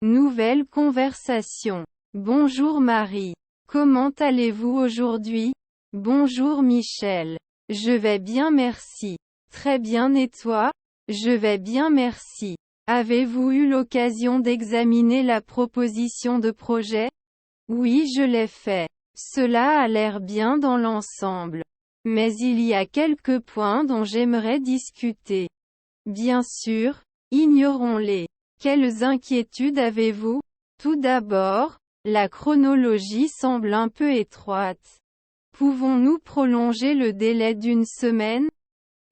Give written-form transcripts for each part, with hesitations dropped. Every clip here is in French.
Nouvelle conversation. Bonjour Marie. Comment allez-vous aujourd'hui? Bonjour Michel. Je vais bien merci. Très bien et toi? Je vais bien merci. Avez-vous eu l'occasion d'examiner la proposition de projet? Oui, je l'ai fait. Cela a l'air bien dans l'ensemble. Mais il y a quelques points dont j'aimerais discuter. Bien sûr, ignorons-les. Quelles inquiétudes avez-vous? Tout d'abord, la chronologie semble un peu étroite. Pouvons-nous prolonger le délai d'une semaine?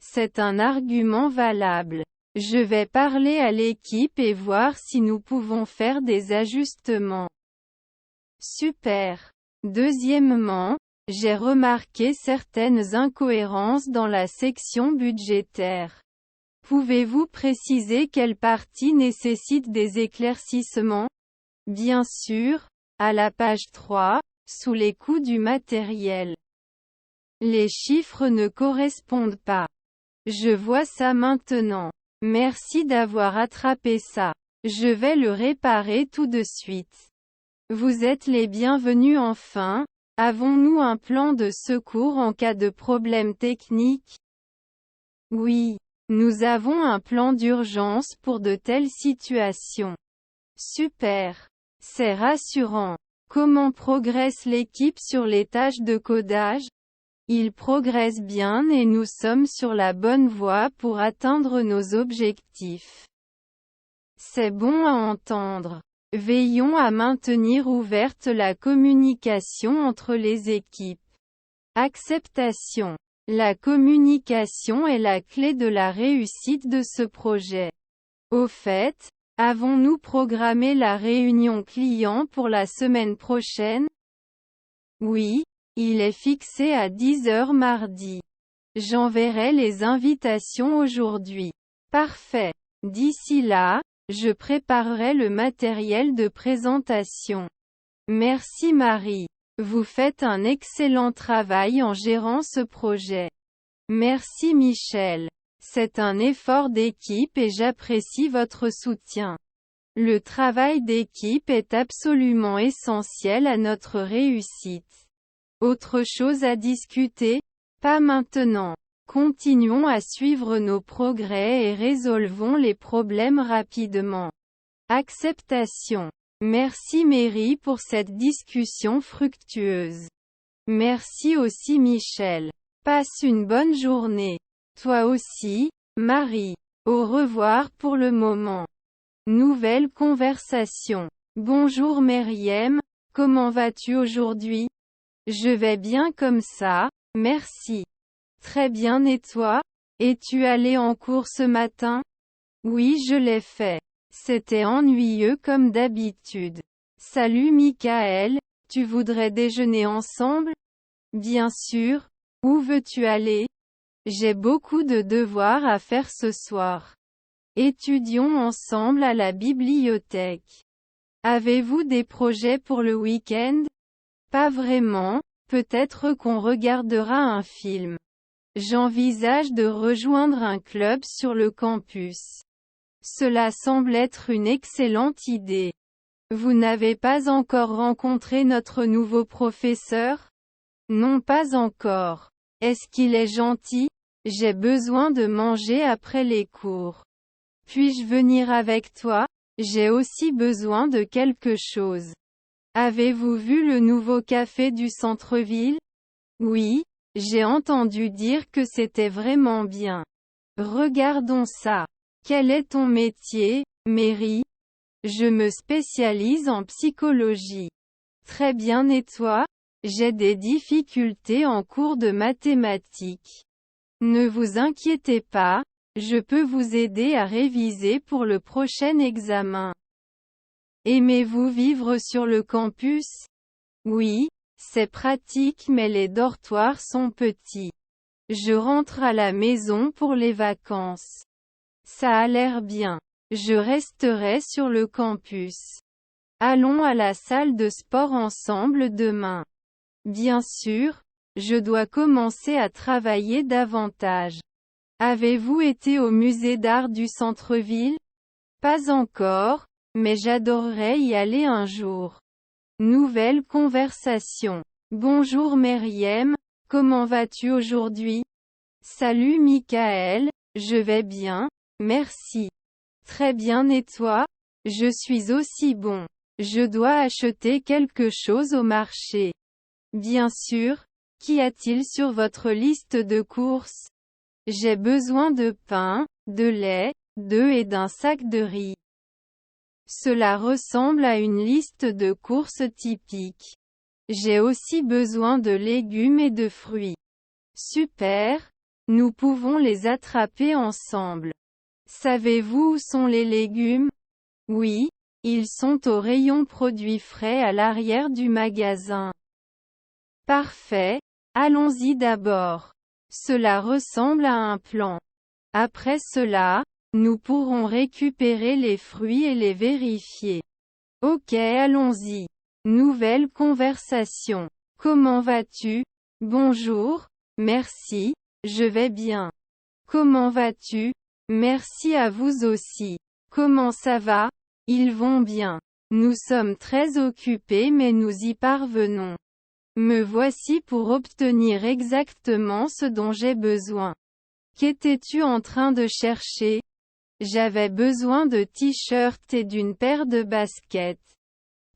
C'est un argument valable. Je vais parler à l'équipe et voir si nous pouvons faire des ajustements. Super. Deuxièmement, j'ai remarqué certaines incohérences dans la section budgétaire. Pouvez-vous préciser quelle partie nécessite des éclaircissements? Bien sûr, à la page 3, sous les coûts du matériel. Les chiffres ne correspondent pas. Je vois ça maintenant. Merci d'avoir attrapé ça. Je vais le réparer tout de suite. Vous êtes les bienvenus enfin. Avons-nous un plan de secours en cas de problème technique? Oui. Nous avons un plan d'urgence pour de telles situations. Super. C'est rassurant. Comment progresse l'équipe sur les tâches de codage? Il progresse bien et nous sommes sur la bonne voie pour atteindre nos objectifs. C'est bon à entendre. Veillons à maintenir ouverte la communication entre les équipes. Acceptation. La communication est la clé de la réussite de ce projet. Au fait, avons-nous programmé la réunion client pour la semaine prochaine? Oui, il est fixé à 10 heures mardi. J'enverrai les invitations aujourd'hui. Parfait. D'ici là, je préparerai le matériel de présentation. Merci Marie. Vous faites un excellent travail en gérant ce projet. Merci Michel. C'est un effort d'équipe et j'apprécie votre soutien. Le travail d'équipe est absolument essentiel à notre réussite. Autre chose à discuter? Pas maintenant. Continuons à suivre nos progrès et résolvons les problèmes rapidement. Acceptation. Merci Mary pour cette discussion fructueuse. Merci aussi Michel. Passe une bonne journée. Toi aussi, Marie. Au revoir pour le moment. Nouvelle conversation. Bonjour Meriem, comment vas-tu aujourd'hui? Je vais bien comme ça, merci. Très bien et toi? Es-tu allé en cours ce matin? Oui, je l'ai fait. C'était ennuyeux comme d'habitude. Salut Michael, tu voudrais déjeuner ensemble? Bien sûr. Où veux-tu aller? J'ai beaucoup de devoirs à faire ce soir. Étudions ensemble à la bibliothèque. Avez-vous des projets pour le week-end? Pas vraiment, peut-être qu'on regardera un film. J'envisage de rejoindre un club sur le campus. Cela semble être une excellente idée. Vous n'avez pas encore rencontré notre nouveau professeur? Non, pas encore. Est-ce qu'il est gentil? J'ai besoin de manger après les cours. Puis-je venir avec toi? J'ai aussi besoin de quelque chose. Avez-vous vu le nouveau café du centre-ville? Oui, j'ai entendu dire que c'était vraiment bien. Regardons ça. Quel est ton métier, Mary? Je me spécialise en psychologie. Très bien et toi? J'ai des difficultés en cours de mathématiques. Ne vous inquiétez pas, je peux vous aider à réviser pour le prochain examen. Aimez-vous vivre sur le campus? Oui, c'est pratique mais les dortoirs sont petits. Je rentre à la maison pour les vacances. Ça a l'air bien. Je resterai sur le campus. Allons à la salle de sport ensemble demain. Bien sûr, je dois commencer à travailler davantage. Avez-vous été au musée d'art du centre-ville? Pas encore, mais j'adorerais y aller un jour. Nouvelle conversation. Bonjour Meriem, comment vas-tu aujourd'hui? Salut Michael, je vais bien, merci. Très bien et toi? Je suis aussi bon. Je dois acheter quelque chose au marché. Bien sûr, qu'y a-t-il sur votre liste de courses? J'ai besoin de pain, de lait, d'œufs et d'un sac de riz. Cela ressemble à une liste de courses typique. J'ai aussi besoin de légumes et de fruits. Super! Nous pouvons les attraper ensemble. Savez-vous où sont les légumes? Oui, ils sont au rayon produits frais à l'arrière du magasin. Parfait, allons-y d'abord. Cela ressemble à un plan. Après cela, nous pourrons récupérer les fruits et les vérifier. Ok, allons-y. Nouvelle conversation. Comment vas-tu? Bonjour, merci, je vais bien. Comment vas-tu? Merci à vous aussi. Comment ça va? Ils vont bien. Nous sommes très occupés mais nous y parvenons. Me voici pour obtenir exactement ce dont j'ai besoin. Qu'étais-tu en train de chercher? J'avais besoin de t-shirts et d'une paire de baskets.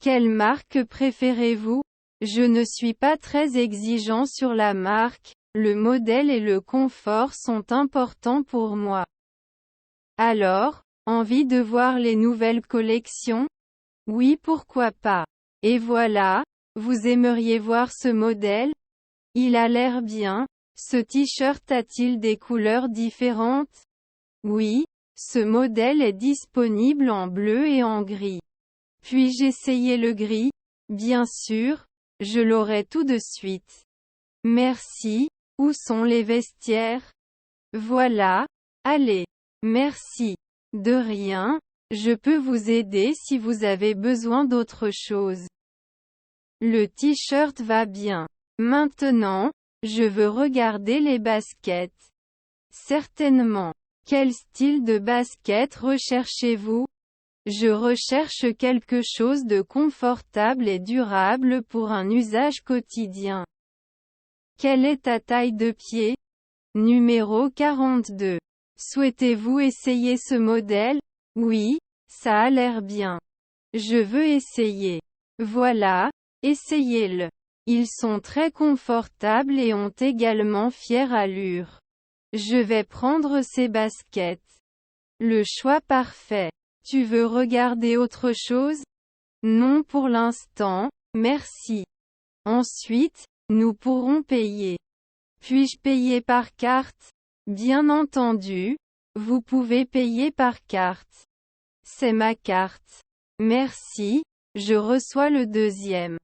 Quelle marque préférez-vous? Je ne suis pas très exigeant sur la marque, le modèle et le confort sont importants pour moi. Alors, envie de voir les nouvelles collections? Oui, pourquoi pas. Et voilà, vous aimeriez voir ce modèle? Il a l'air bien. Ce t-shirt a-t-il des couleurs différentes? Oui, ce modèle est disponible en bleu et en gris. Puis-je essayer le gris? Bien sûr, je l'aurai tout de suite. Merci. Où sont les vestiaires? Voilà. Allez. Merci. De rien. Je peux vous aider si vous avez besoin d'autre chose. Le t-shirt va bien. Maintenant, je veux regarder les baskets. Certainement. Quel style de basket recherchez-vous? Je recherche quelque chose de confortable et durable pour un usage quotidien. Quelle est ta taille de pied? Numéro 42. Souhaitez-vous essayer ce modèle? Oui, ça a l'air bien. Je veux essayer. Voilà, essayez-le. Ils sont très confortables et ont également fière allure. Je vais prendre ces baskets. Le choix parfait. Tu veux regarder autre chose? Non pour l'instant, merci. Ensuite, nous pourrons payer. Puis-je payer par carte? Bien entendu, vous pouvez payer par carte. C'est ma carte. Merci, je reçois le deuxième.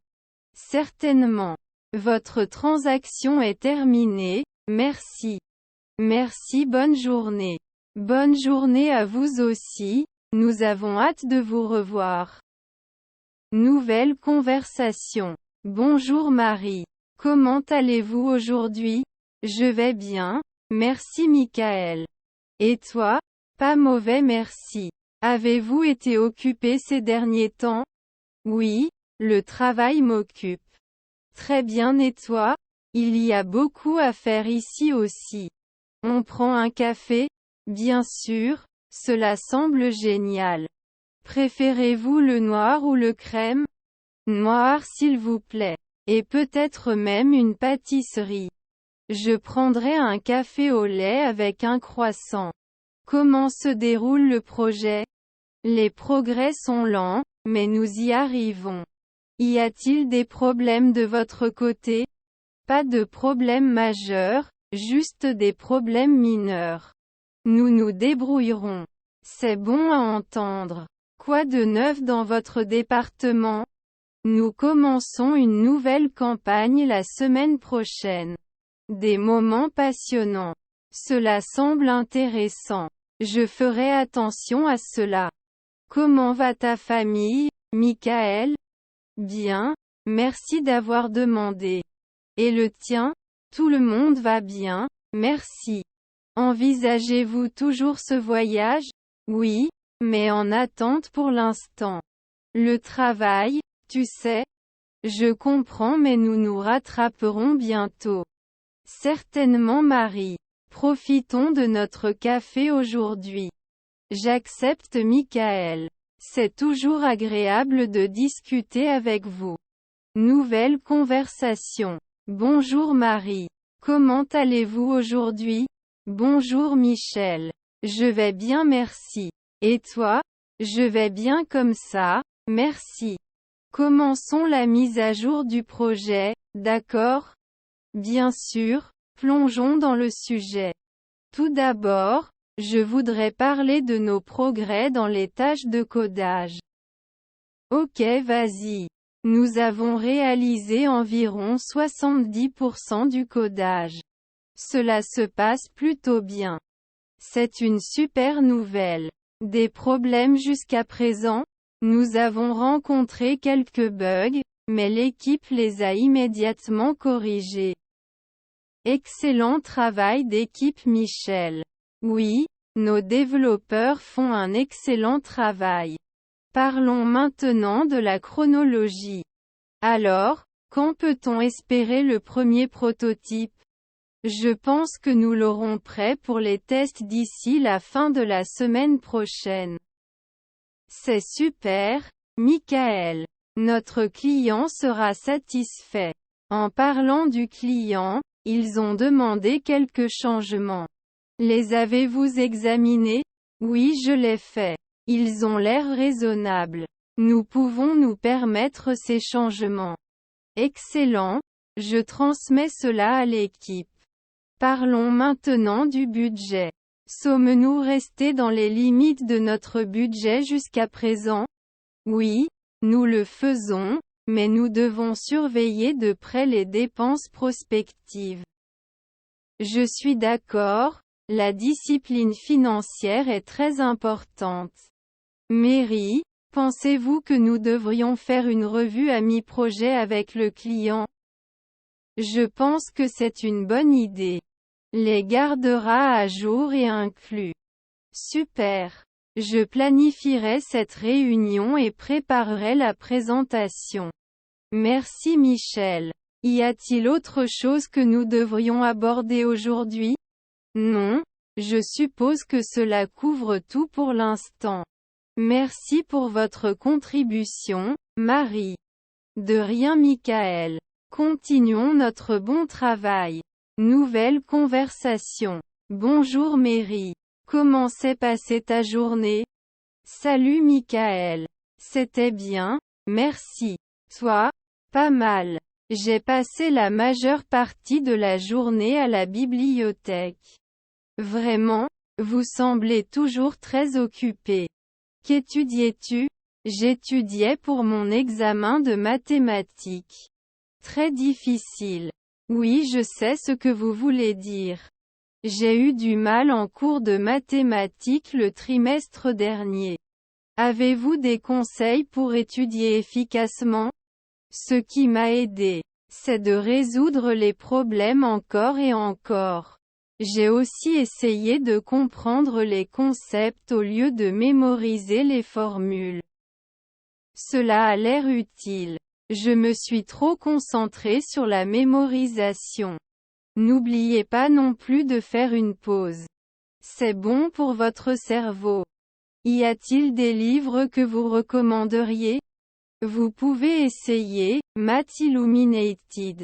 Certainement. Votre transaction est terminée, merci. Merci, bonne journée. Bonne journée à vous aussi, nous avons hâte de vous revoir. Nouvelle conversation. Bonjour Marie. Comment allez-vous aujourd'hui? Je vais bien, merci Michael. Et toi? Pas mauvais merci. Avez-vous été occupé ces derniers temps? Oui, le travail m'occupe. Très bien et toi? Il y a beaucoup à faire ici aussi. On prend un café? Bien sûr, cela semble génial. Préférez-vous le noir ou le crème? Noir s'il vous plaît. Et peut-être même une pâtisserie. Je prendrai un café au lait avec un croissant. Comment se déroule le projet? Les progrès sont lents, mais nous y arrivons. Y a-t-il des problèmes de votre côté? Pas de problèmes majeurs, juste des problèmes mineurs. Nous nous débrouillerons. C'est bon à entendre. Quoi de neuf dans votre département? Nous commençons une nouvelle campagne la semaine prochaine. Des moments passionnants. Cela semble intéressant. Je ferai attention à cela. Comment va ta famille, Michael? Bien, merci d'avoir demandé. Et le tien? Tout le monde va bien, merci. Envisagez-vous toujours ce voyage? Oui, mais en attente pour l'instant. Le travail, tu sais. Je comprends mais nous nous rattraperons bientôt. Certainement Marie. Profitons de notre café aujourd'hui. J'accepte Michael. C'est toujours agréable de discuter avec vous. Nouvelle conversation. Bonjour Marie. Comment allez-vous aujourd'hui? Bonjour Michel. Je vais bien merci. Et toi? Je vais bien comme ça, merci. Commençons la mise à jour du projet, d'accord? Bien sûr, plongeons dans le sujet. Tout d'abord, je voudrais parler de nos progrès dans les tâches de codage. Ok, vas-y. Nous avons réalisé environ 70% du codage. Cela se passe plutôt bien. C'est une super nouvelle. Des problèmes jusqu'à présent? Nous avons rencontré quelques bugs, mais l'équipe les a immédiatement corrigés. Excellent travail d'équipe Michel. Oui, nos développeurs font un excellent travail. Parlons maintenant de la chronologie. Alors, quand peut-on espérer le premier prototype? Je pense que nous l'aurons prêt pour les tests d'ici la fin de la semaine prochaine. C'est super, Michael. Notre client sera satisfait. En parlant du client, ils ont demandé quelques changements. Les avez-vous examinés? Oui, je l'ai fait. Ils ont l'air raisonnables. Nous pouvons nous permettre ces changements. Excellent. Je transmets cela à l'équipe. Parlons maintenant du budget. Sommes-nous restés dans les limites de notre budget jusqu'à présent? Oui, nous le faisons, mais nous devons surveiller de près les dépenses prospectives. Je suis d'accord, la discipline financière est très importante. Mary, pensez-vous que nous devrions faire une revue à mi-projet avec le client? Je pense que c'est une bonne idée. Les gardera à jour et inclus. Super. Je planifierai cette réunion et préparerai la présentation. Merci Michel. Y a-t-il autre chose que nous devrions aborder aujourd'hui? Non, je suppose que cela couvre tout pour l'instant. Merci pour votre contribution, Marie. De rien Michael. Continuons notre bon travail. Nouvelle conversation. Bonjour Mary. Comment s'est passée ta journée? Salut Michael. C'était bien, merci. Toi? Pas mal. J'ai passé la majeure partie de la journée à la bibliothèque. Vraiment? Vous semblez toujours très occupé. Qu'étudiais-tu? J'étudiais pour mon examen de mathématiques. Très difficile. Oui, je sais ce que vous voulez dire. J'ai eu du mal en cours de mathématiques le trimestre dernier. Avez-vous des conseils pour étudier efficacement? Ce qui m'a aidé, c'est de résoudre les problèmes encore et encore. J'ai aussi essayé de comprendre les concepts au lieu de mémoriser les formules. Cela a l'air utile. Je me suis trop concentré sur la mémorisation. N'oubliez pas non plus de faire une pause. C'est bon pour votre cerveau. Y a-t-il des livres que vous recommanderiez? Vous pouvez essayer Math Illuminated.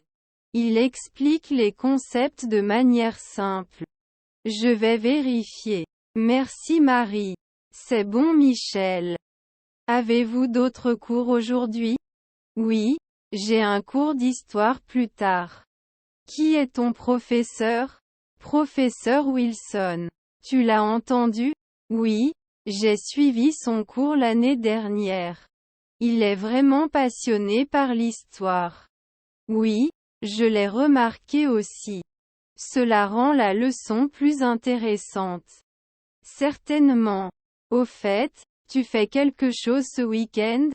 Il explique les concepts de manière simple. Je vais vérifier. Merci Marie. C'est bon Michel. Avez-vous d'autres cours aujourd'hui? Oui, j'ai un cours d'histoire plus tard. Qui est ton professeur? Professeur Wilson. Tu l'as entendu? Oui, j'ai suivi son cours l'année dernière. Il est vraiment passionné par l'histoire. Oui, je l'ai remarqué aussi. Cela rend la leçon plus intéressante. Certainement. Au fait, tu fais quelque chose ce week-end?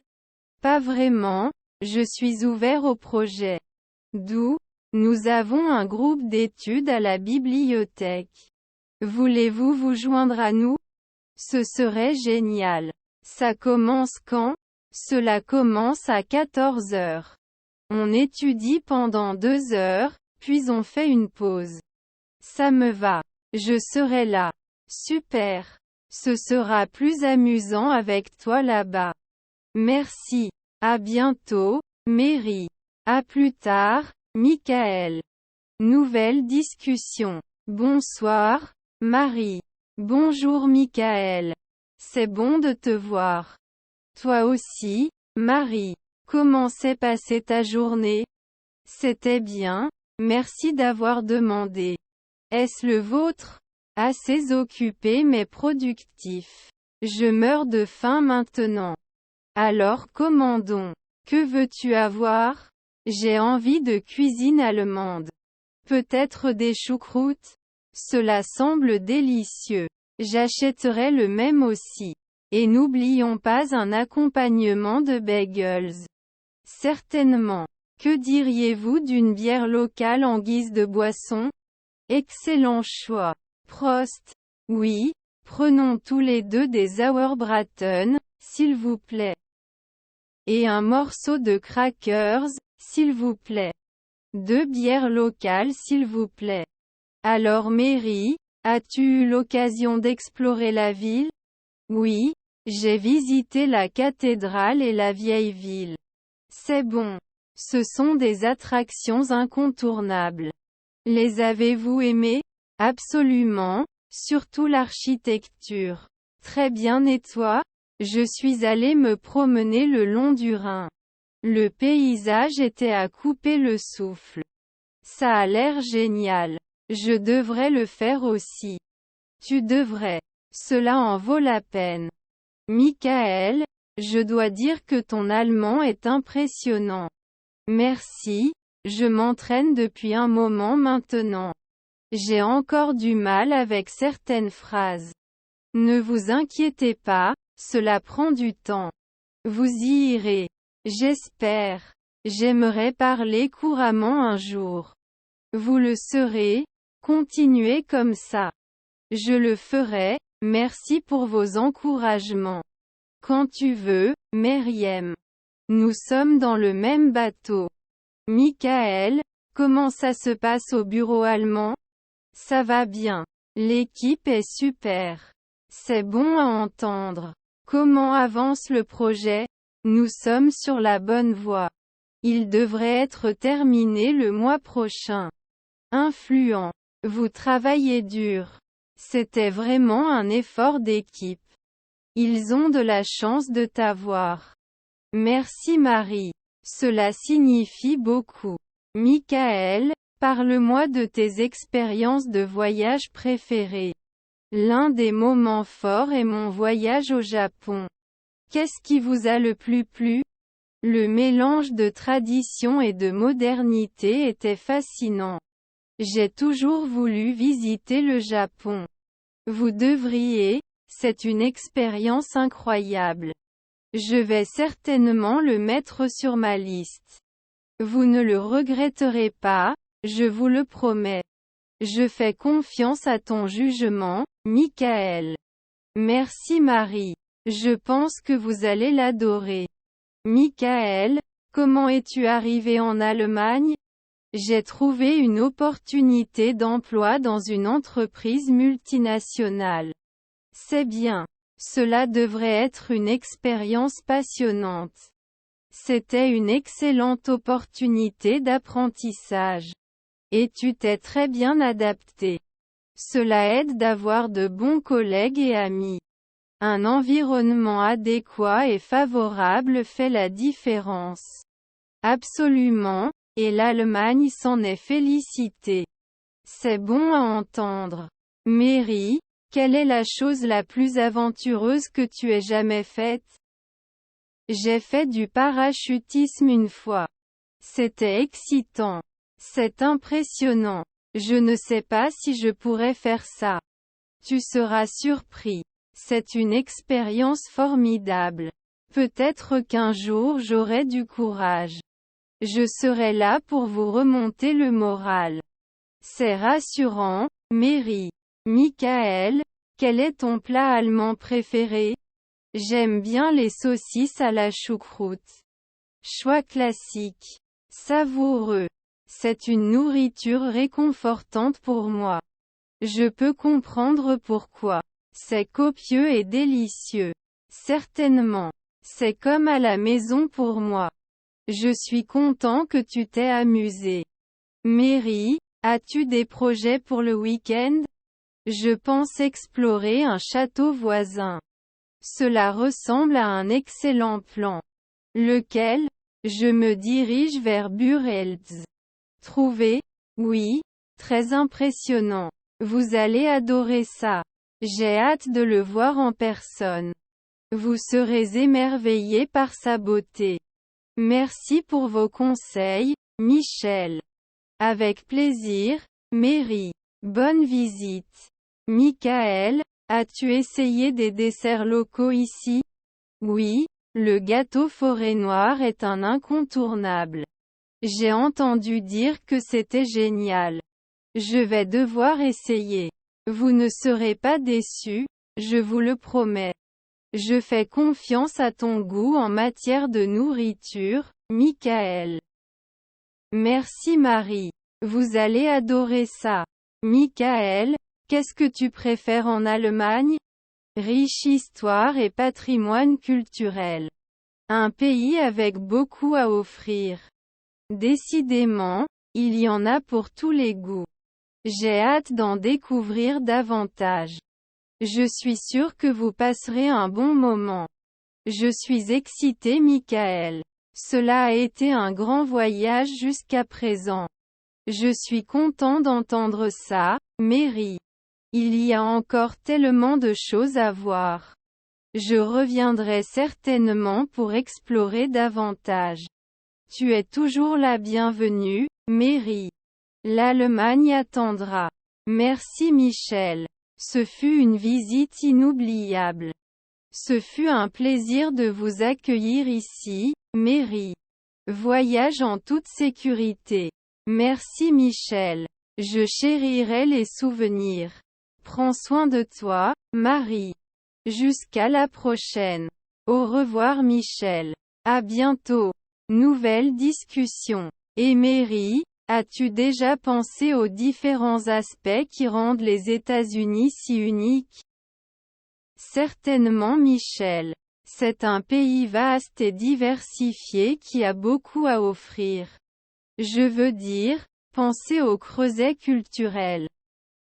Pas vraiment, je suis ouvert au projet. D'où? Nous avons un groupe d'études à la bibliothèque. Voulez-vous vous joindre à nous? Ce serait génial. Ça commence quand? Cela commence à 14 heures. On étudie pendant 2 heures, puis on fait une pause. Ça me va. Je serai là. Super. Ce sera plus amusant avec toi là-bas. Merci. À bientôt, Mary. À plus tard, Michael. Nouvelle discussion. Bonsoir, Marie. Bonjour Michael. C'est bon de te voir. Toi aussi, Marie. Comment s'est passée ta journée? C'était bien, merci d'avoir demandé. Est-ce le vôtre? Assez occupé mais productif. Je meurs de faim maintenant. Alors commandons. Que veux-tu avoir? J'ai envie de cuisine allemande. Peut-être des choucroutes? Cela semble délicieux. J'achèterai le même aussi. Et n'oublions pas un accompagnement de bagels. Certainement. Que diriez-vous d'une bière locale en guise de boisson? Excellent choix. Prost. Oui, prenons tous les deux des Sauerbraten, s'il vous plaît. Et un morceau de crackers, s'il vous plaît. 2 bières locales s'il vous plaît. Alors Mary, as-tu eu l'occasion d'explorer la ville? Oui, j'ai visité la cathédrale et la vieille ville. C'est bon. Ce sont des attractions incontournables. Les avez-vous aimées? Absolument, surtout l'architecture. Très bien et toi? Je suis allé me promener le long du Rhin. Le paysage était à couper le souffle. Ça a l'air génial. Je devrais le faire aussi. Tu devrais. Cela en vaut la peine. Michael, je dois dire que ton allemand est impressionnant. Merci, je m'entraîne depuis un moment maintenant. J'ai encore du mal avec certaines phrases. Ne vous inquiétez pas, cela prend du temps. Vous y irez. J'espère. J'aimerais parler couramment un jour. Vous le serez. Continuez comme ça. Je le ferai. Merci pour vos encouragements. Quand tu veux, Meriem. Nous sommes dans le même bateau. Michael, comment ça se passe au bureau allemand? Ça va bien. L'équipe est super. C'est bon à entendre. Comment avance le projet? Nous sommes sur la bonne voie. Il devrait être terminé le mois prochain. Influent. Vous travaillez dur. C'était vraiment un effort d'équipe. Ils ont de la chance de t'avoir. Merci Marie. Cela signifie beaucoup. Michael, parle-moi de tes expériences de voyage préférées. L'un des moments forts est mon voyage au Japon. Qu'est-ce qui vous a le plus plu? Le mélange de tradition et de modernité était fascinant. J'ai toujours voulu visiter le Japon. Vous devriez, c'est une expérience incroyable. Je vais certainement le mettre sur ma liste. Vous ne le regretterez pas, je vous le promets. Je fais confiance à ton jugement, Michael. Merci Marie. Je pense que vous allez l'adorer. Michael, comment es-tu arrivé en Allemagne? J'ai trouvé une opportunité d'emploi dans une entreprise multinationale. C'est bien. Cela devrait être une expérience passionnante. C'était une excellente opportunité d'apprentissage. Et tu t'es très bien adapté. Cela aide d'avoir de bons collègues et amis. Un environnement adéquat et favorable fait la différence. Absolument, et l'Allemagne s'en est félicitée. C'est bon à entendre. Mary, quelle est la chose la plus aventureuse que tu aies jamais faite? J'ai fait du parachutisme une fois. C'était excitant. C'est impressionnant. Je ne sais pas si je pourrais faire ça. Tu seras surpris. C'est une expérience formidable. Peut-être qu'un jour j'aurai du courage. Je serai là pour vous remonter le moral. C'est rassurant, Mary. Michael, Quel est ton plat allemand préféré? J'aime bien les saucisses à la choucroute. Choix classique. Savoureux. C'est une nourriture réconfortante pour moi. Je peux comprendre pourquoi. C'est copieux et délicieux. Certainement. C'est comme à la maison pour moi. Je suis content que tu t'aies amusé. Mary, as-tu des projets pour le week-end? Je pense explorer un château voisin. Cela ressemble à un excellent plan. Lequel? Je me dirige vers Bureltz. Trouvé? Oui. Très impressionnant. Vous allez adorer ça. J'ai hâte de le voir en personne. Vous serez émerveillé par sa beauté. Merci pour vos conseils, Michel. Avec plaisir, Mary. Bonne visite. Michael, as-tu essayé des desserts locaux ici? Oui, le gâteau forêt noire est un incontournable. J'ai entendu dire que c'était génial. Je vais devoir essayer. Vous ne serez pas déçus, je vous le promets. Je fais confiance à ton goût en matière de nourriture, Michael. Merci Marie. Vous allez adorer ça. Michael, qu'est-ce que tu préfères en Allemagne? Riche histoire et patrimoine culturel. Un pays avec beaucoup à offrir. Décidément, il y en a pour tous les goûts. J'ai hâte d'en découvrir davantage. Je suis sûr que vous passerez un bon moment. Je suis excité Michael. Cela a été un grand voyage jusqu'à présent. Je suis content d'entendre ça, Mary. Il y a encore tellement de choses à voir. Je reviendrai certainement pour explorer davantage. Tu es toujours la bienvenue, Mary. L'Allemagne attendra. Merci Michel. Ce fut une visite inoubliable. Ce fut un plaisir de vous accueillir ici, Mary. Voyage en toute sécurité. Merci Michel. Je chérirai les souvenirs. Prends soin de toi, Marie. Jusqu'à la prochaine. Au revoir Michel. À bientôt. Nouvelle discussion. Et Mary, as-tu déjà pensé aux différents aspects qui rendent les États-Unis si uniques? Certainement Michel. C'est un pays vaste et diversifié qui a beaucoup à offrir. Je veux dire, pensez au creuset culturel.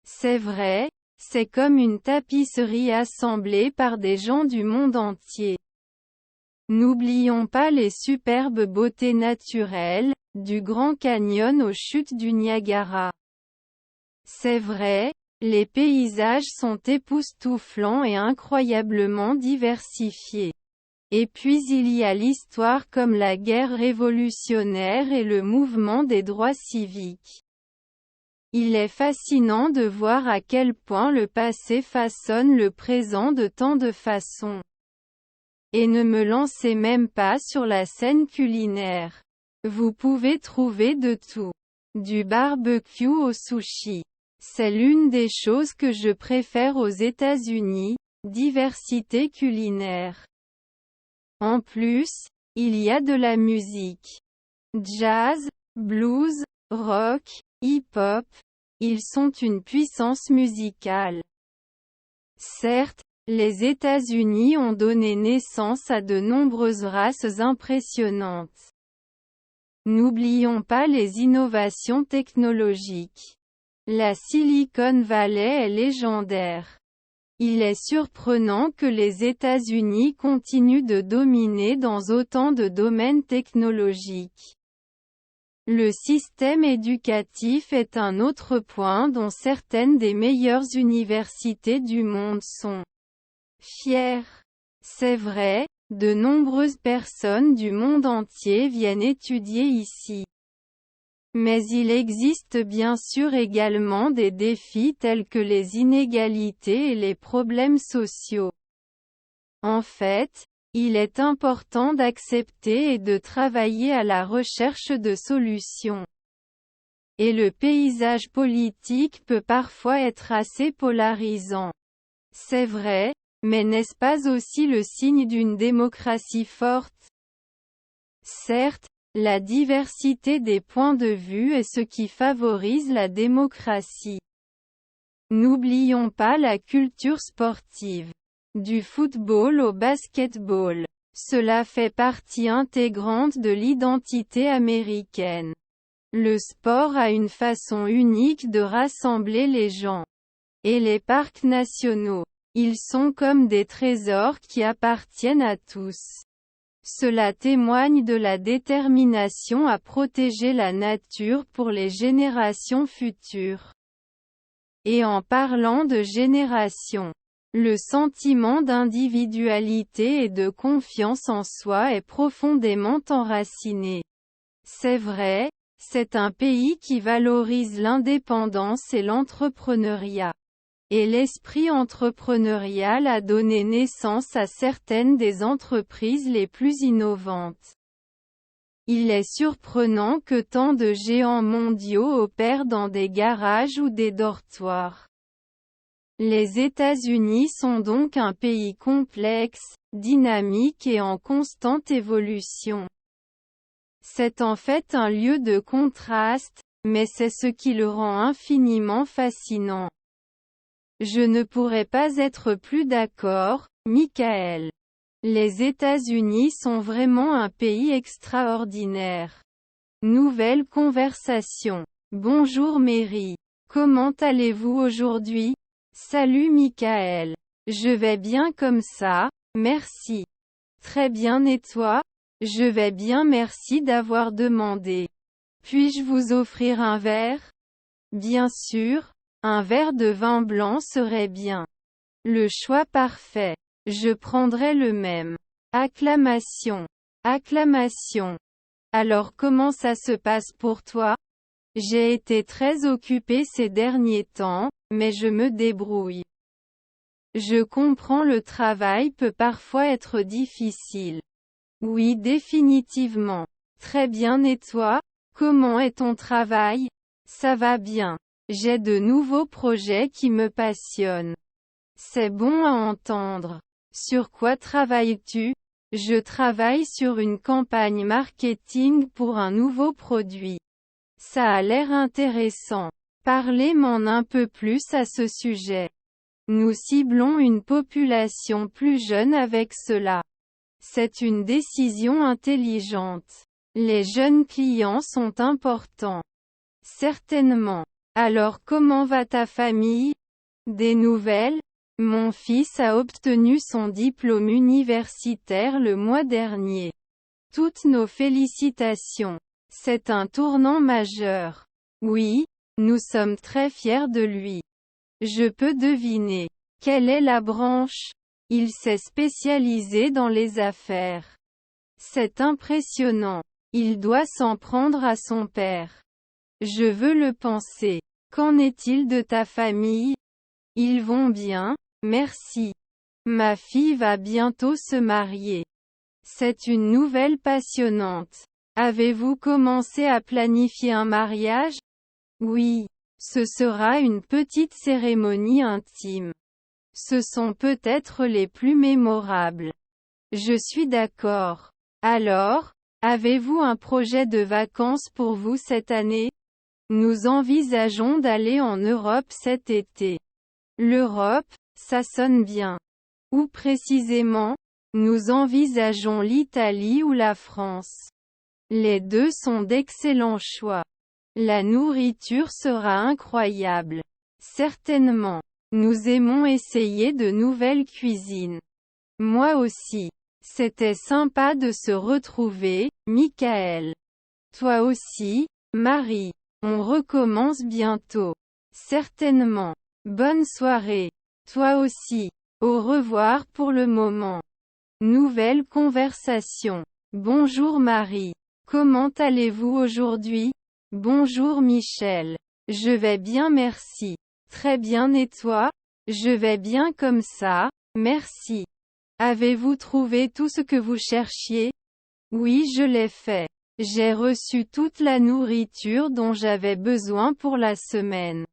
C'est vrai, c'est comme une tapisserie assemblée par des gens du monde entier. N'oublions pas les superbes beautés naturelles, du Grand Canyon aux chutes du Niagara. C'est vrai, les paysages sont époustouflants et incroyablement diversifiés. Et puis il y a l'histoire comme la guerre révolutionnaire et le mouvement des droits civiques. Il est fascinant de voir à quel point le passé façonne le présent de tant de façons. Et ne me lancez même pas sur la scène culinaire. Vous pouvez trouver de tout. Du barbecue au sushi. C'est l'une des choses que je préfère aux États-Unis, diversité culinaire. En plus, il y a de la musique. Jazz, blues, rock, hip-hop, ils sont une puissance musicale. Certes, les États-Unis ont donné naissance à de nombreuses races impressionnantes. N'oublions pas les innovations technologiques. La Silicon Valley est légendaire. Il est surprenant que les États-Unis continuent de dominer dans autant de domaines technologiques. Le système éducatif est un autre point dont certaines des meilleures universités du monde sont fières. C'est vrai, de nombreuses personnes du monde entier viennent étudier ici. Mais il existe bien sûr également des défis tels que les inégalités et les problèmes sociaux. En fait, il est important d'accepter et de travailler à la recherche de solutions. Et le paysage politique peut parfois être assez polarisant. C'est vrai, mais n'est-ce pas aussi le signe d'une démocratie forte? Certes, la diversité des points de vue est ce qui favorise la démocratie. N'oublions pas la culture sportive. Du football au basketball. Cela fait partie intégrante de l'identité américaine. Le sport a une façon unique de rassembler les gens. Et les parcs nationaux, ils sont comme des trésors qui appartiennent à tous. Cela témoigne de la détermination à protéger la nature pour les générations futures. Et en parlant de génération, le sentiment d'individualité et de confiance en soi est profondément enraciné. C'est vrai, c'est un pays qui valorise l'indépendance et l'entrepreneuriat. Et l'esprit entrepreneurial a donné naissance à certaines des entreprises les plus innovantes. Il est surprenant que tant de géants mondiaux opèrent dans des garages ou des dortoirs. Les États-Unis sont donc un pays complexe, dynamique et en constante évolution. C'est en fait un lieu de contraste, mais c'est ce qui le rend infiniment fascinant. Je ne pourrais pas être plus d'accord, Michael. Les États-Unis sont vraiment un pays extraordinaire. Nouvelle conversation. Bonjour Mary. Comment allez-vous aujourd'hui? Salut Michael. Je vais bien comme ça, merci. Très bien et toi? Je vais bien merci d'avoir demandé. Puis-je vous offrir un verre? Bien sûr, un verre de vin blanc serait bien. Le choix parfait. Je prendrai le même. Acclamation. Acclamation. Alors comment ça se passe pour toi? J'ai été très occupée ces derniers temps, mais je me débrouille. Je comprends, le travail peut parfois être difficile. Oui, définitivement. Très bien et toi? Comment est ton travail? Ça va bien. J'ai de nouveaux projets qui me passionnent. C'est bon à entendre. Sur quoi travailles-tu? Je travaille sur une campagne marketing pour un nouveau produit. Ça a l'air intéressant. Parlez-m'en un peu plus à ce sujet. Nous ciblons une population plus jeune avec cela. C'est une décision intelligente. Les jeunes clients sont importants. Certainement. Alors comment va ta famille? Des nouvelles? Mon fils a obtenu son diplôme universitaire le mois dernier. Toutes nos félicitations. C'est un tournant majeur. Oui, nous sommes très fiers de lui. Je peux deviner. Quelle est la branche? Il s'est spécialisé dans les affaires. C'est impressionnant. Il doit s'en prendre à son père. Je veux le penser. Qu'en est-il de ta famille? Ils vont bien, merci. Ma fille va bientôt se marier. C'est une nouvelle passionnante. Avez-vous commencé à planifier un mariage? Oui. Ce sera une petite cérémonie intime. Ce sont peut-être les plus mémorables. Je suis d'accord. Alors, avez-vous un projet de vacances pour vous cette année? Nous envisageons d'aller en Europe cet été. L'Europe, ça sonne bien. Où précisément? Nous envisageons l'Italie ou la France. Les deux sont d'excellents choix. La nourriture sera incroyable. Certainement. Nous aimons essayer de nouvelles cuisines. Moi aussi. C'était sympa de se retrouver, Michael. Toi aussi, Marie. On recommence bientôt. Certainement. Bonne soirée. Toi aussi. Au revoir pour le moment. Nouvelle conversation. Bonjour Marie. Comment allez-vous aujourd'hui? Bonjour Michel. Je vais bien merci. Très bien et toi? Je vais bien comme ça, merci. Avez-vous trouvé tout ce que vous cherchiez? Oui, je l'ai fait. J'ai reçu toute la nourriture dont j'avais besoin pour la semaine.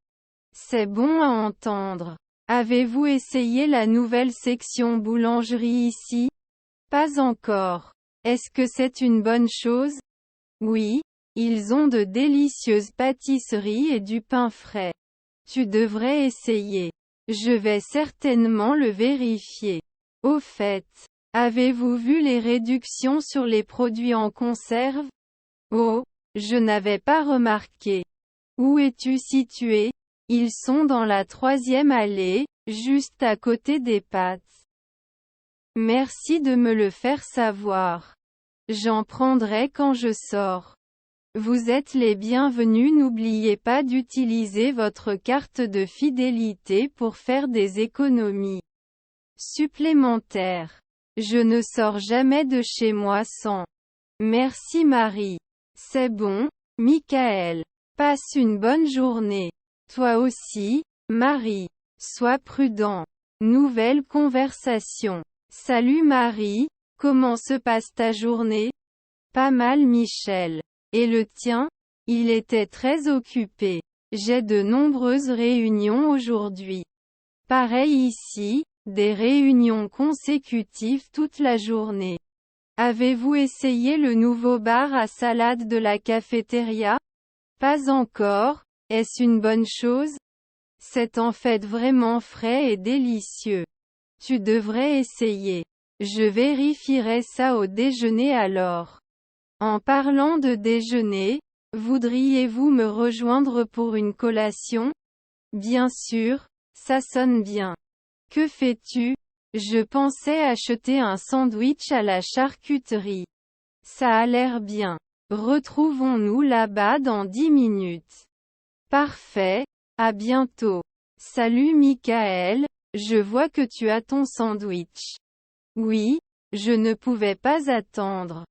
C'est bon à entendre. Avez-vous essayé la nouvelle section boulangerie ici? Pas encore. Est-ce que c'est une bonne chose? Oui, ils ont de délicieuses pâtisseries et du pain frais. Tu devrais essayer. Je vais certainement le vérifier. Au fait, avez-vous vu les réductions sur les produits en conserve? Oh, je n'avais pas remarqué. Où es-tu situé? Ils sont dans la 3e allée, juste à côté des pâtes. Merci de me le faire savoir. J'en prendrai quand je sors. Vous êtes les bienvenus. N'oubliez pas d'utiliser votre carte de fidélité pour faire des économies supplémentaires. Je ne sors jamais de chez moi sans. Merci Marie. C'est bon, Michael. Passe une bonne journée. Toi aussi, Marie. Sois prudent. Nouvelle conversation. Salut Marie, comment se passe ta journée? Pas mal Michel. Et le tien? Il était très occupé. J'ai de nombreuses réunions aujourd'hui. Pareil ici, des réunions consécutives toute la journée. Avez-vous essayé le nouveau bar à salade de la cafétéria? Pas encore. Est-ce une bonne chose? C'est en fait vraiment frais et délicieux. Tu devrais essayer. Je vérifierai ça au déjeuner alors. En parlant de déjeuner, voudriez-vous me rejoindre pour une collation? Bien sûr, ça sonne bien. Que fais-tu? Je pensais acheter un sandwich à la charcuterie. Ça a l'air bien. Retrouvons-nous là-bas dans 10 minutes. Parfait, à bientôt. Salut Michael, je vois que tu as ton sandwich. Oui, je ne pouvais pas attendre.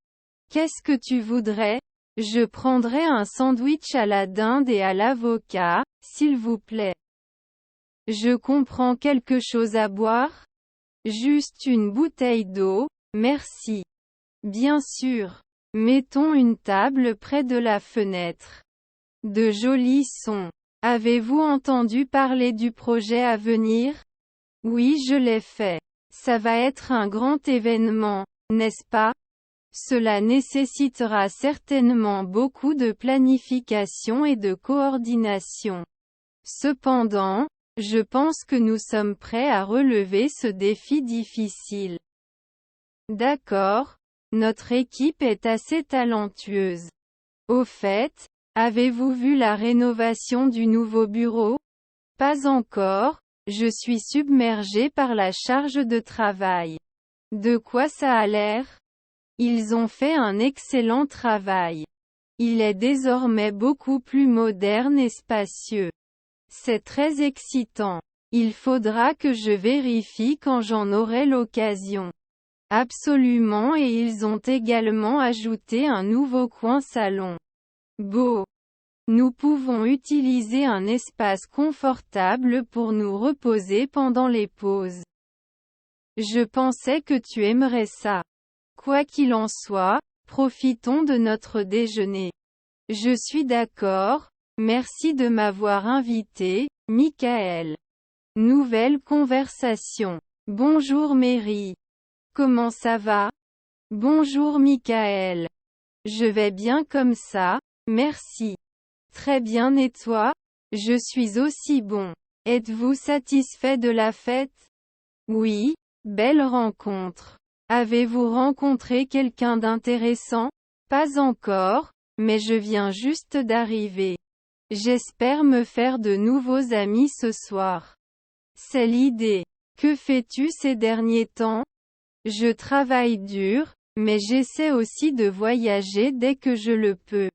Qu'est-ce que tu voudrais? Je prendrais un sandwich à la dinde et à l'avocat, s'il vous plaît. Je comprends quelque chose à boire? Juste une bouteille d'eau, merci. Bien sûr. Mettons une table près de la fenêtre. De jolis sons. Avez-vous entendu parler du projet à venir? Oui, je l'ai fait. Ça va être un grand événement, n'est-ce pas? Cela nécessitera certainement beaucoup de planification et de coordination. Cependant, je pense que nous sommes prêts à relever ce défi difficile. D'accord, notre équipe est assez talentueuse. Au fait, avez-vous vu la rénovation du nouveau bureau? Pas encore, je suis submergé par la charge de travail. De quoi ça a l'air? Ils ont fait un excellent travail. Il est désormais beaucoup plus moderne et spacieux. C'est très excitant. Il faudra que je vérifie quand j'en aurai l'occasion. Absolument, et ils ont également ajouté un nouveau coin salon. Beau. Nous pouvons utiliser un espace confortable pour nous reposer pendant les pauses. Je pensais que tu aimerais ça. Quoi qu'il en soit, profitons de notre déjeuner. Je suis d'accord, merci de m'avoir invité, Michael. Nouvelle conversation. Bonjour Mary. Comment ça va? Bonjour Michael. Je vais bien comme ça, merci. Très bien et toi? Je suis aussi bon. Êtes-vous satisfait de la fête? Oui, belle rencontre. Avez-vous rencontré quelqu'un d'intéressant? Pas encore, mais je viens juste d'arriver. J'espère me faire de nouveaux amis ce soir. C'est l'idée. Que fais-tu ces derniers temps? Je travaille dur, mais j'essaie aussi de voyager dès que je le peux.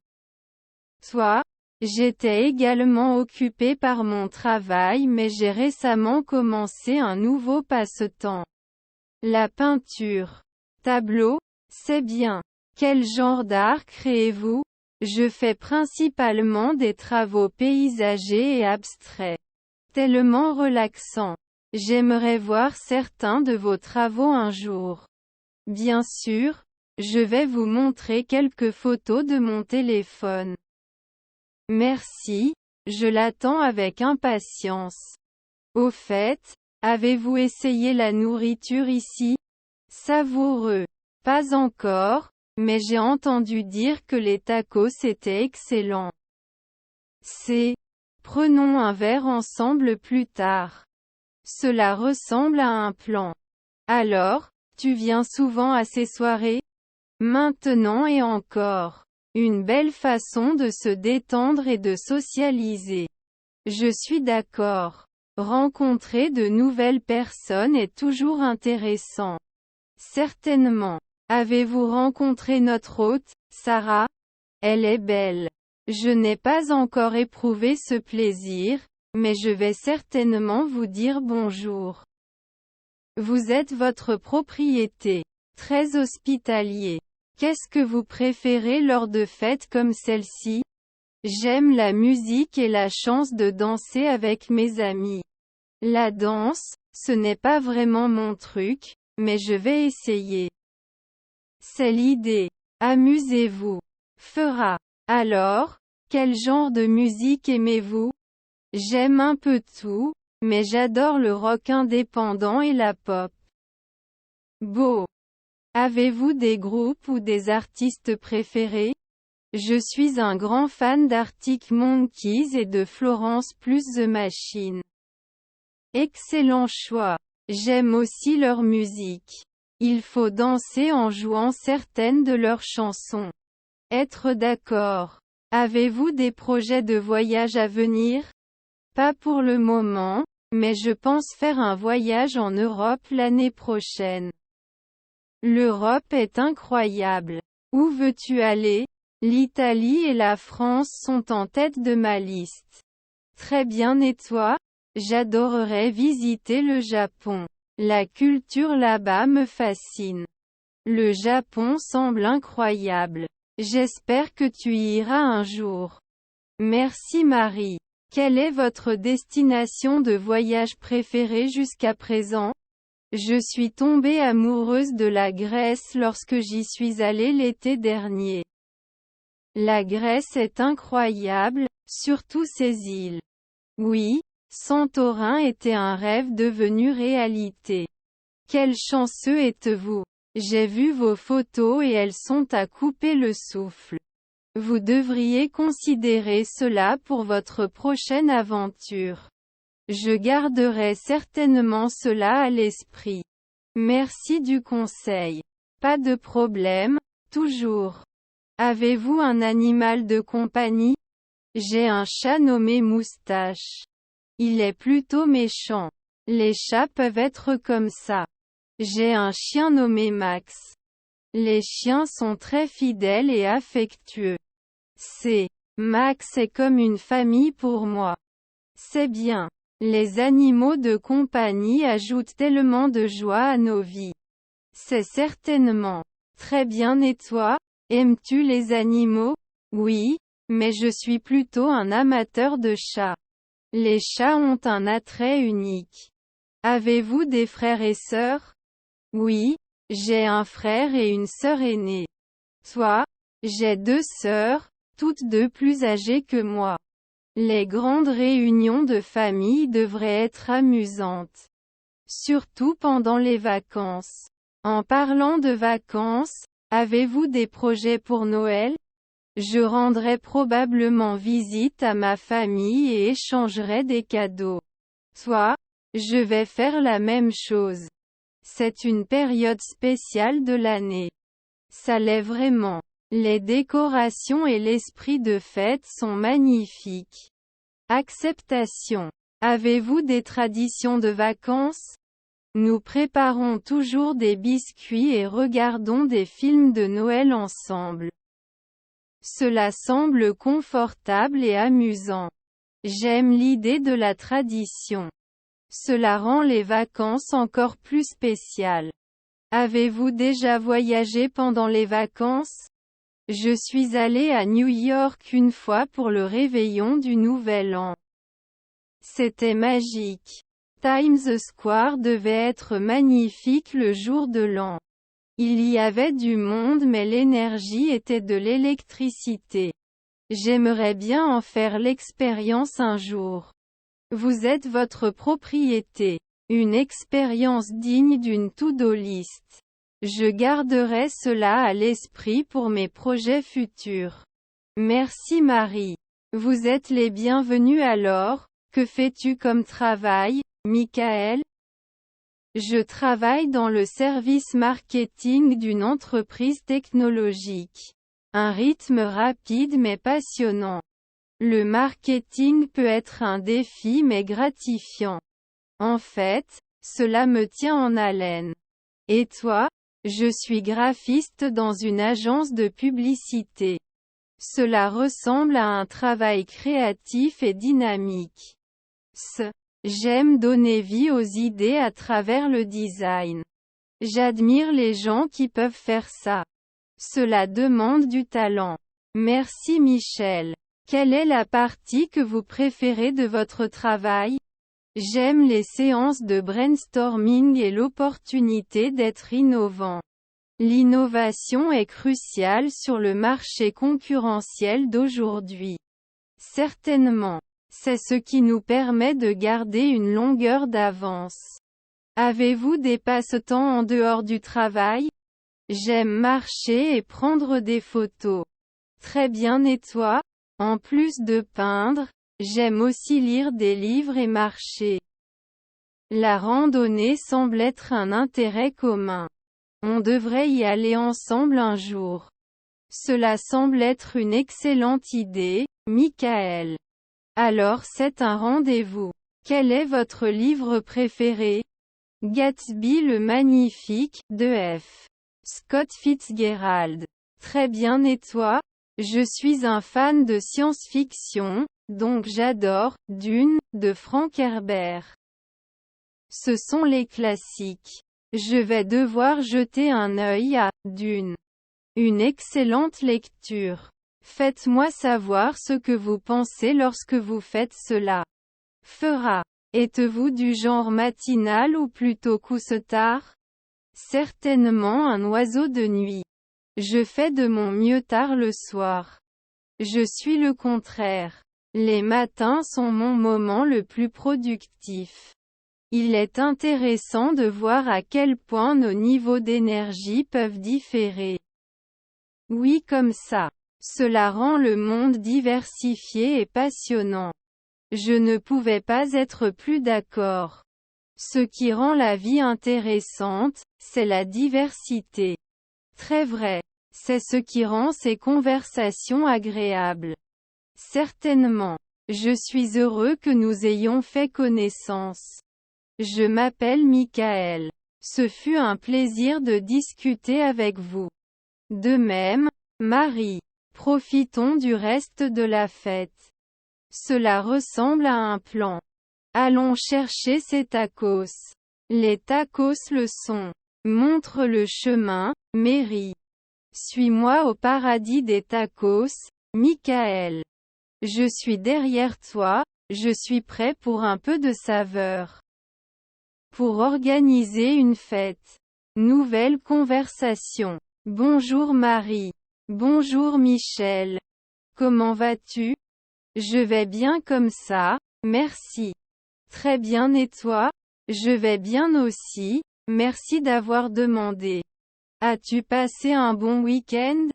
Toi? J'étais également occupé par mon travail, mais j'ai récemment commencé un nouveau passe-temps. La peinture. Tableau? C'est bien. Quel genre d'art créez-vous? Je fais principalement des travaux paysagers et abstraits. Tellement relaxant. J'aimerais voir certains de vos travaux un jour. Bien sûr, je vais vous montrer quelques photos de mon téléphone. Merci, je l'attends avec impatience. Au fait, avez-vous essayé la nourriture ici? Savoureux. Pas encore, mais j'ai entendu dire que les tacos étaient excellents. Prenons un verre ensemble plus tard. Cela ressemble à un plan. Alors, tu viens souvent à ces soirées? Maintenant et encore. Une belle façon de se détendre et de socialiser. Je suis d'accord. Rencontrer de nouvelles personnes est toujours intéressant. Certainement. Avez-vous rencontré notre hôte, Sarah? Elle est belle. Je n'ai pas encore éprouvé ce plaisir, mais je vais certainement vous dire bonjour. Vous êtes votre propriété. Très hospitalier. Qu'est-ce que vous préférez lors de fêtes comme celle-ci? J'aime la musique et la chance de danser avec mes amis. La danse, ce n'est pas vraiment mon truc, mais je vais essayer. C'est l'idée. Amusez-vous. Fera. Alors, quel genre de musique aimez-vous? J'aime un peu tout, mais j'adore le rock indépendant et la pop. Beau. Avez-vous des groupes ou des artistes préférés? Je suis un grand fan d'Arctic Monkeys et de Florence plus The Machine. Excellent choix. J'aime aussi leur musique. Il faut danser en jouant certaines de leurs chansons. Être d'accord. Avez-vous des projets de voyage à venir? Pas pour le moment, mais je pense faire un voyage en Europe l'année prochaine. L'Europe est incroyable. Où veux-tu aller? L'Italie et la France sont en tête de ma liste. Très bien, et toi? J'adorerais visiter le Japon. La culture là-bas me fascine. Le Japon semble incroyable. J'espère que tu y iras un jour. Merci Marie. Quelle est votre destination de voyage préférée jusqu'à présent? Je suis tombée amoureuse de la Grèce lorsque j'y suis allée l'été dernier. La Grèce est incroyable, surtout ses îles. Oui, Santorin était un rêve devenu réalité. Quel chanceux êtes-vous! J'ai vu vos photos et elles sont à couper le souffle. Vous devriez considérer cela pour votre prochaine aventure. Je garderai certainement cela à l'esprit. Merci du conseil. Pas de problème, toujours. Avez-vous un animal de compagnie? J'ai un chat nommé Moustache. Il est plutôt méchant. Les chats peuvent être comme ça. J'ai un chien nommé Max. Les chiens sont très fidèles et affectueux. Max est comme une famille pour moi. C'est bien. Les animaux de compagnie ajoutent tellement de joie à nos vies. C'est certainement. Très bien, et toi? Aimes-tu les animaux? Oui, mais je suis plutôt un amateur de chats. Les chats ont un attrait unique. Avez-vous des frères et sœurs? Oui, j'ai un frère et une sœur aînée. Toi? J'ai 2 sœurs, toutes 2 plus âgées que moi. Les grandes réunions de famille devraient être amusantes. Surtout pendant les vacances. En parlant de vacances, avez-vous des projets pour Noël? Je rendrai probablement visite à ma famille et échangerai des cadeaux. Toi? Je vais faire la même chose. C'est une période spéciale de l'année. Ça l'est vraiment. Les décorations et l'esprit de fête sont magnifiques. Acceptation. Avez-vous des traditions de vacances? Nous préparons toujours des biscuits et regardons des films de Noël ensemble. Cela semble confortable et amusant. J'aime l'idée de la tradition. Cela rend les vacances encore plus spéciales. Avez-vous déjà voyagé pendant les vacances? Je suis allée à New York une fois pour le réveillon du Nouvel An. C'était magique. Times Square devait être magnifique le jour de l'an. Il y avait du monde, mais l'énergie était de l'électricité. J'aimerais bien en faire l'expérience un jour. Vous êtes votre propriété. Une expérience digne d'une to-do list. Je garderai cela à l'esprit pour mes projets futurs. Merci Marie. Vous êtes les bienvenus alors. Que fais-tu comme travail, Michael? Je travaille dans le service marketing d'une entreprise technologique. Un rythme rapide mais passionnant. Le marketing peut être un défi mais gratifiant. En fait, cela me tient en haleine. Et toi? Je suis graphiste dans une agence de publicité. Cela ressemble à un travail créatif et dynamique. J'aime donner vie aux idées à travers le design. J'admire les gens qui peuvent faire ça. Cela demande du talent. Merci Michel. Quelle est la partie que vous préférez de votre travail? J'aime les séances de brainstorming et l'opportunité d'être innovant. L'innovation est cruciale sur le marché concurrentiel d'aujourd'hui. Certainement. C'est ce qui nous permet de garder une longueur d'avance. Avez-vous des passe-temps en dehors du travail? J'aime marcher et prendre des photos. Très bien et toi? En plus de peindre, j'aime aussi lire des livres et marcher. La randonnée semble être un intérêt commun. On devrait y aller ensemble un jour. Cela semble être une excellente idée, Michael. Alors c'est un rendez-vous. Quel est votre livre préféré? Gatsby le Magnifique, de F. Scott Fitzgerald. Très bien et toi? Je suis un fan de science-fiction, donc j'adore Dune, de Frank Herbert. Ce sont les classiques. Je vais devoir jeter un œil à Dune. Une excellente lecture. Faites-moi savoir ce que vous pensez lorsque vous faites cela. Fera. Êtes-vous du genre matinal ou plutôt couche-tard? Certainement un oiseau de nuit. Je fais de mon mieux tard le soir. Je suis le contraire. Les matins sont mon moment le plus productif. Il est intéressant de voir à quel point nos niveaux d'énergie peuvent différer. Oui, comme ça. Cela rend le monde diversifié et passionnant. Je ne pouvais pas être plus d'accord. Ce qui rend la vie intéressante, c'est la diversité. Très vrai. C'est ce qui rend ces conversations agréables. Certainement. Je suis heureux que nous ayons fait connaissance. Je m'appelle Michael. Ce fut un plaisir de discuter avec vous. De même, Marie. Profitons du reste de la fête. Cela ressemble à un plan. Allons chercher ces tacos. Les tacos le sont. Montre le chemin, Mary. Suis-moi au paradis des tacos, Michael. Je suis derrière toi, je suis prêt pour un peu de saveur. Pour organiser une fête. Nouvelle conversation. Bonjour Marie. Bonjour Michel. Comment vas-tu? Je vais bien comme ça, merci. Très bien et toi? Je vais bien aussi, merci d'avoir demandé. As-tu passé un bon week-end?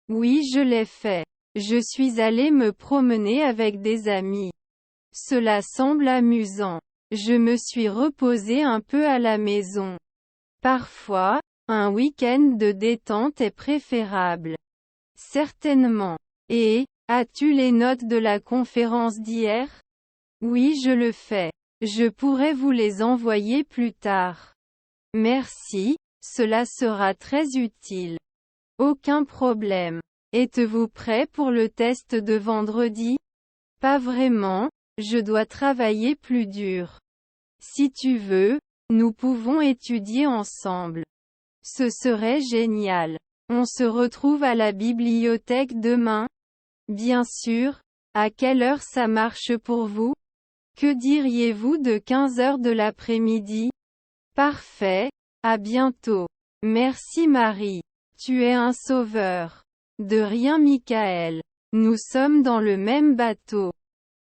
Oui, je l'ai fait. Je suis allé me promener avec des amis. Cela semble amusant. Je me suis reposé un peu à la maison. Parfois, un week-end de détente est préférable. Certainement. Et, as-tu les notes de la conférence d'hier? Oui, je le fais. Je pourrais vous les envoyer plus tard. Merci, cela sera très utile. Aucun problème. Êtes-vous prêt pour le test de vendredi? Pas vraiment, je dois travailler plus dur. Si tu veux, nous pouvons étudier ensemble. Ce serait génial. On se retrouve à la bibliothèque demain? Bien sûr. À quelle heure ça marche pour vous? Que diriez-vous de 15 heures de l'après-midi? Parfait. À bientôt. Merci Marie. Tu es un sauveur. De rien Michael. Nous sommes dans le même bateau.